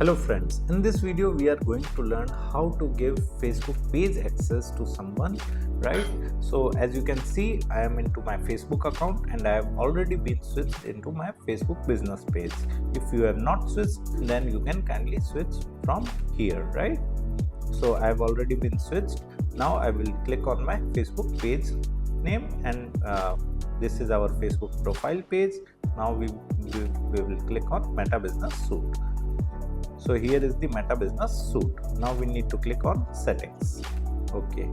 Hello friends, in this video we are going to learn how to give Facebook page access to someone, right? So as you can see, I am into my Facebook account and I have already been switched into my Facebook business page. If you have not switched, then you can kindly switch from here, right? So I have already been switched. Now I will click on my Facebook page name and this is our Facebook profile page. Now we will click on Meta Business Suite. So here is the Meta Business Suite. Now we need to click on settings. Okay,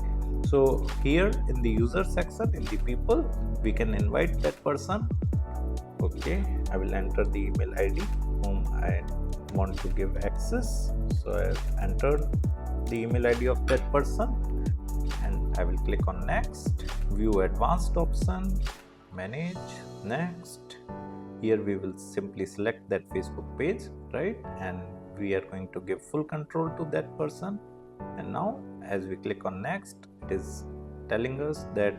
so here in the user section, in the people, we can invite that person. Okay, I will enter the email ID whom I want to give access. So I have entered the email ID of that person and I will click on next, view advanced option, manage, next. Here we will simply select that Facebook page, right? And we are going to give full control to that person. And now as we click on next, it is telling us that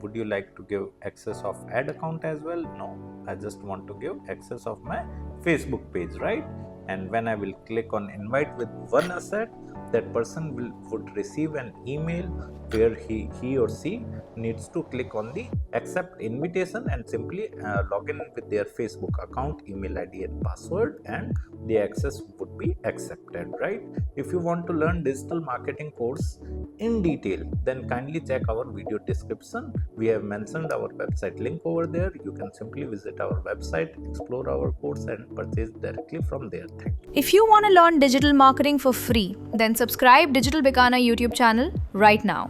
would you like to give access of ad account as well? No, I just want to give access of my Facebook page, right? And when I will click on invite with one asset, that person would receive an email where he or she needs to click on the accept invitation and simply log in with their Facebook account, email ID and password, and the access would be accepted, right? If you want to learn digital marketing course in detail, then kindly check our video description. We have mentioned our website link over there. You can simply visit our website, explore our course and purchase directly from there. Thank you. If you want to learn digital marketing for free, then subscribe Digital Bikana YouTube channel right now.